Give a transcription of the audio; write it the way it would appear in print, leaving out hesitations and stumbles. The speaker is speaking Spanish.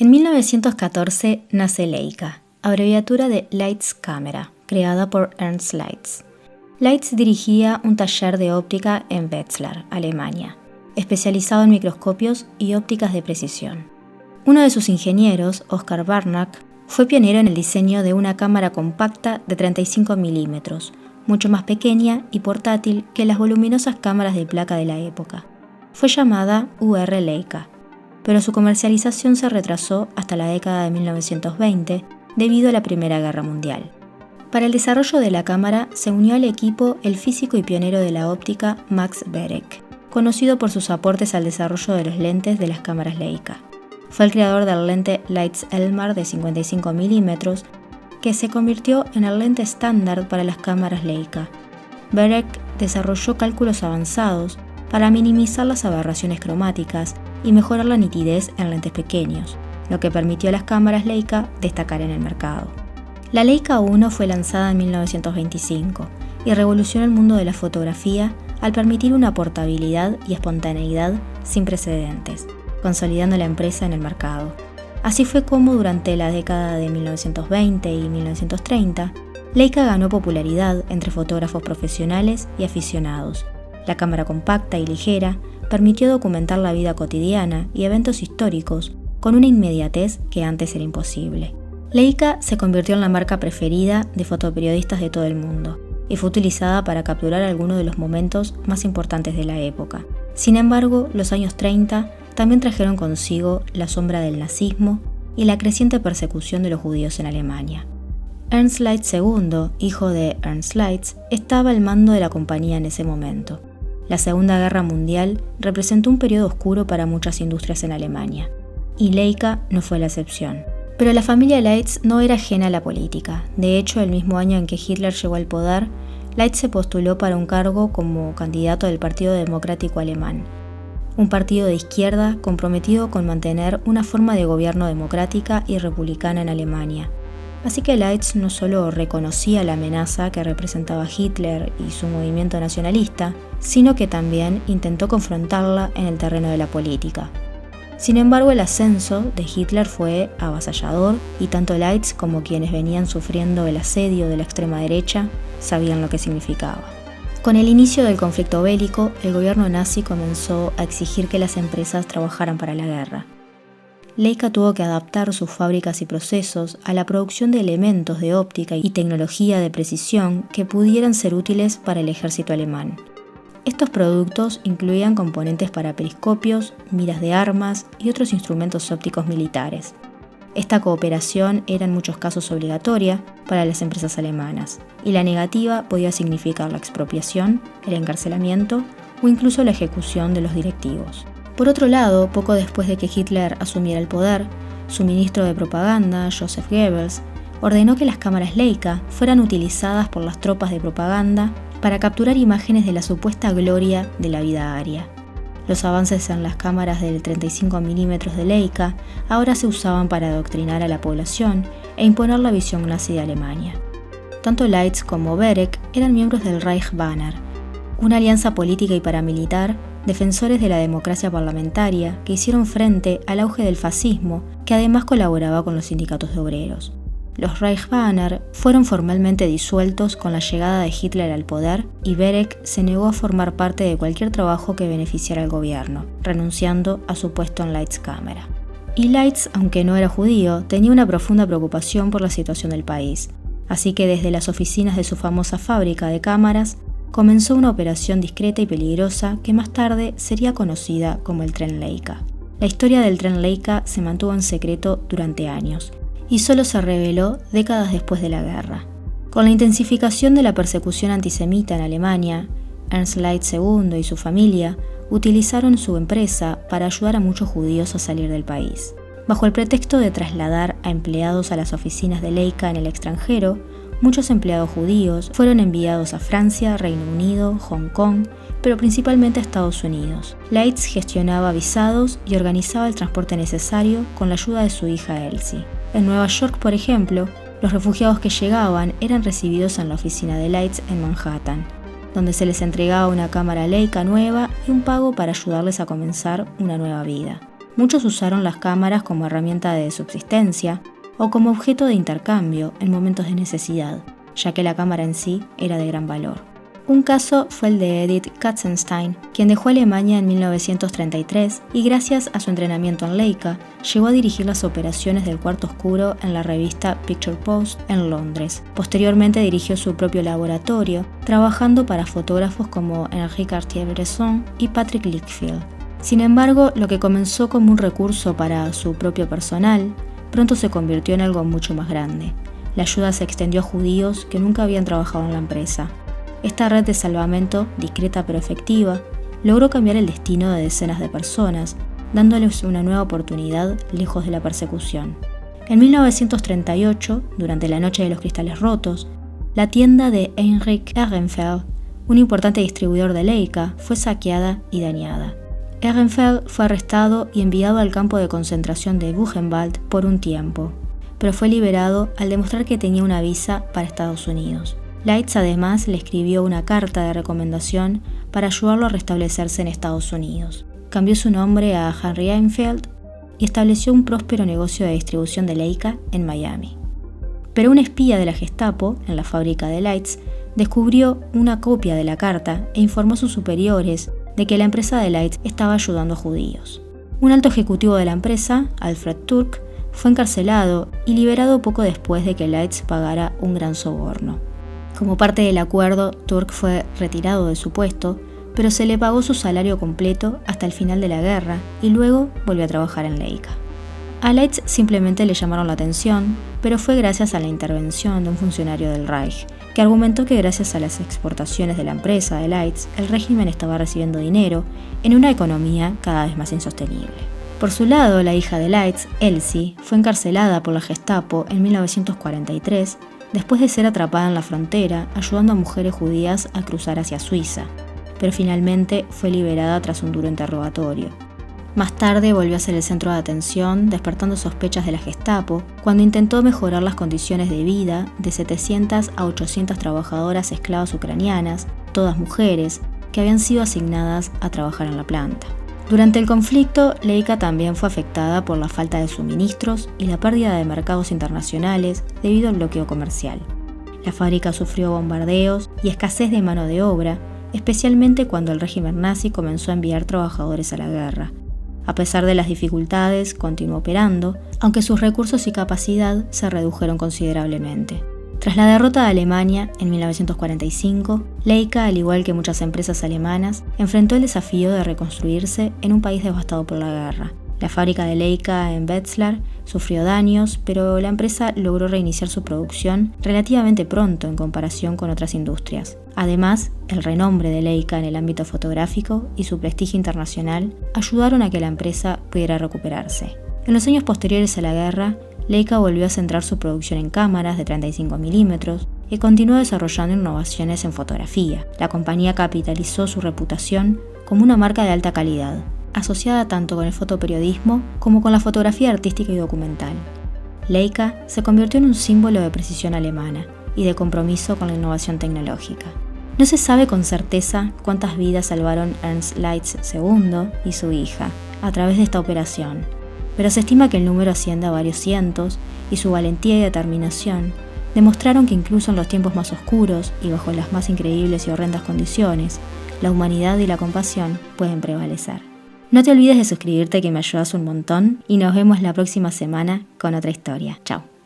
En 1914 nace Leica, abreviatura de Leitz Camera, creada por Ernst Leitz. Leitz dirigía un taller de óptica en Wetzlar, Alemania, especializado en microscopios y ópticas de precisión. Uno de sus ingenieros, Oskar Barnack, fue pionero en el diseño de una cámara compacta de 35 milímetros, mucho más pequeña y portátil que las voluminosas cámaras de placa de la época. Fue llamada UR Leica, pero su comercialización se retrasó hasta la década de 1920 debido a la Primera Guerra Mundial. Para el desarrollo de la cámara se unió al equipo el físico y pionero de la óptica Max Berek, conocido por sus aportes al desarrollo de los lentes de las cámaras Leica. Fue el creador del lente Leitz-Elmar de 55 milímetros, que se convirtió en el lente estándar para las cámaras Leica. Berek desarrolló cálculos avanzados para minimizar las aberraciones cromáticas y mejorar la nitidez en lentes pequeños, lo que permitió a las cámaras Leica destacar en el mercado. La Leica 1 fue lanzada en 1925 y revolucionó el mundo de la fotografía al permitir una portabilidad y espontaneidad sin precedentes, consolidando la empresa en el mercado. Así fue como durante la década de 1920 y 1930, Leica ganó popularidad entre fotógrafos profesionales y aficionados. La cámara compacta y ligera permitió documentar la vida cotidiana y eventos históricos con una inmediatez que antes era imposible. Leica se convirtió en la marca preferida de fotoperiodistas de todo el mundo y fue utilizada para capturar algunos de los momentos más importantes de la época. Sin embargo, los años 30 también trajeron consigo la sombra del nazismo y la creciente persecución de los judíos en Alemania. Ernst Leitz II, hijo de Ernst Leitz, estaba al mando de la compañía en ese momento. La Segunda Guerra Mundial representó un periodo oscuro para muchas industrias en Alemania, y Leica no fue la excepción. Pero la familia Leitz no era ajena a la política. De hecho, el mismo año en que Hitler llegó al poder, Leitz se postuló para un cargo como candidato del Partido Democrático Alemán, un partido de izquierda comprometido con mantener una forma de gobierno democrática y republicana en Alemania. Así que Leitz no solo reconocía la amenaza que representaba Hitler y su movimiento nacionalista, sino que también intentó confrontarla en el terreno de la política. Sin embargo, el ascenso de Hitler fue avasallador y tanto Leitz como quienes venían sufriendo el asedio de la extrema derecha sabían lo que significaba. Con el inicio del conflicto bélico, el gobierno nazi comenzó a exigir que las empresas trabajaran para la guerra. Leica tuvo que adaptar sus fábricas y procesos a la producción de elementos de óptica y tecnología de precisión que pudieran ser útiles para el ejército alemán. Estos productos incluían componentes para periscopios, miras de armas y otros instrumentos ópticos militares. Esta cooperación era en muchos casos obligatoria para las empresas alemanas, y la negativa podía significar la expropiación, el encarcelamiento o incluso la ejecución de los directivos. Por otro lado, poco después de que Hitler asumiera el poder, su ministro de propaganda, Joseph Goebbels, ordenó que las cámaras Leica fueran utilizadas por las tropas de propaganda para capturar imágenes de la supuesta gloria de la vida aria. Los avances en las cámaras del 35 milímetros de Leica ahora se usaban para adoctrinar a la población e imponer la visión nazi de Alemania. Tanto Leitz como Berek eran miembros del Reichsbanner, una alianza política y paramilitar, defensores de la democracia parlamentaria que hicieron frente al auge del fascismo, que además colaboraba con los sindicatos de obreros. Los Reichsbanner fueron formalmente disueltos con la llegada de Hitler al poder y Berek se negó a formar parte de cualquier trabajo que beneficiara al gobierno, renunciando a su puesto en Leitz Cámara. Y Leitz, aunque no era judío, tenía una profunda preocupación por la situación del país, así que desde las oficinas de su famosa fábrica de cámaras comenzó una operación discreta y peligrosa que más tarde sería conocida como el Tren Leica. La historia del Tren Leica se mantuvo en secreto durante años, y solo se reveló décadas después de la guerra. Con la intensificación de la persecución antisemita en Alemania, Ernst Leitz II y su familia utilizaron su empresa para ayudar a muchos judíos a salir del país. Bajo el pretexto de trasladar a empleados a las oficinas de Leica en el extranjero, muchos empleados judíos fueron enviados a Francia, Reino Unido, Hong Kong, pero principalmente a Estados Unidos. Leitz gestionaba visados y organizaba el transporte necesario con la ayuda de su hija Elsie. En Nueva York, por ejemplo, los refugiados que llegaban eran recibidos en la oficina de Leitz en Manhattan, donde se les entregaba una cámara Leica nueva y un pago para ayudarles a comenzar una nueva vida. muchos usaron las cámaras como herramienta de subsistencia o como objeto de intercambio en momentos de necesidad, ya que la cámara en sí era de gran valor. Un caso fue el de Edith Katzenstein, quien dejó Alemania en 1933 y gracias a su entrenamiento en Leica, llegó a dirigir las operaciones del cuarto oscuro en la revista Picture Post en Londres. Posteriormente dirigió su propio laboratorio, trabajando para fotógrafos como Henri Cartier-Bresson y Patrick Lickfield. Sin embargo, lo que comenzó como un recurso para su propio personal, pronto se convirtió en algo mucho más grande. La ayuda se extendió a judíos que nunca habían trabajado en la empresa. Esta red de salvamento, discreta pero efectiva, logró cambiar el destino de decenas de personas, dándoles una nueva oportunidad lejos de la persecución. En 1938, durante la Noche de los Cristales Rotos, la tienda de Heinrich Ehrenfeld, un importante distribuidor de Leica, fue saqueada y dañada. Ehrenfeld fue arrestado y enviado al campo de concentración de Buchenwald por un tiempo, pero fue liberado al demostrar que tenía una visa para Estados Unidos. Leitz además le escribió una carta de recomendación para ayudarlo a restablecerse en Estados Unidos. Cambió su nombre a Henry Ehrenfeld y estableció un próspero negocio de distribución de Leica en Miami. Pero un espía de la Gestapo, en la fábrica de Leitz, descubrió una copia de la carta e informó a sus superiores de que la empresa de Leitz estaba ayudando a judíos. Un alto ejecutivo de la empresa, Alfred Turk, fue encarcelado y liberado poco después de que Leitz pagara un gran soborno. Como parte del acuerdo, Turk fue retirado de su puesto, pero se le pagó su salario completo hasta el final de la guerra y luego volvió a trabajar en Leica. A Leitz simplemente le llamaron la atención, pero fue gracias a la intervención de un funcionario del Reich, que argumentó que gracias a las exportaciones de la empresa de Leitz, el régimen estaba recibiendo dinero en una economía cada vez más insostenible. Por su lado, la hija de Leitz, Elsie, fue encarcelada por la Gestapo en 1943 después de ser atrapada en la frontera ayudando a mujeres judías a cruzar hacia Suiza, pero finalmente fue liberada tras un duro interrogatorio. Más tarde volvió a ser el centro de atención, despertando sospechas de la Gestapo, cuando intentó mejorar las condiciones de vida de 700 a 800 trabajadoras esclavas ucranianas, todas mujeres, que habían sido asignadas a trabajar en la planta. Durante el conflicto, Leica también fue afectada por la falta de suministros y la pérdida de mercados internacionales debido al bloqueo comercial. La fábrica sufrió bombardeos y escasez de mano de obra, especialmente cuando el régimen nazi comenzó a enviar trabajadores a la guerra. A pesar de las dificultades, continuó operando, aunque sus recursos y capacidad se redujeron considerablemente. Tras la derrota de Alemania en 1945, Leica, al igual que muchas empresas alemanas, enfrentó el desafío de reconstruirse en un país devastado por la guerra. La fábrica de Leica en Wetzlar sufrió daños, pero la empresa logró reiniciar su producción relativamente pronto en comparación con otras industrias. Además, el renombre de Leica en el ámbito fotográfico y su prestigio internacional ayudaron a que la empresa pudiera recuperarse. En los años posteriores a la guerra, Leica volvió a centrar su producción en cámaras de 35 milímetros y continuó desarrollando innovaciones en fotografía. La compañía capitalizó su reputación como una marca de alta calidad, asociada tanto con el fotoperiodismo como con la fotografía artística y documental. Leica se convirtió en un símbolo de precisión alemana y de compromiso con la innovación tecnológica. No se sabe con certeza cuántas vidas salvaron Ernst Leitz II y su hija a través de esta operación, pero se estima que el número asciende a varios cientos y su valentía y determinación demostraron que incluso en los tiempos más oscuros y bajo las más increíbles y horrendas condiciones, la humanidad y la compasión pueden prevalecer. No te olvides de suscribirte, que me ayudas un montón, y nos vemos la próxima semana con otra historia. Chao.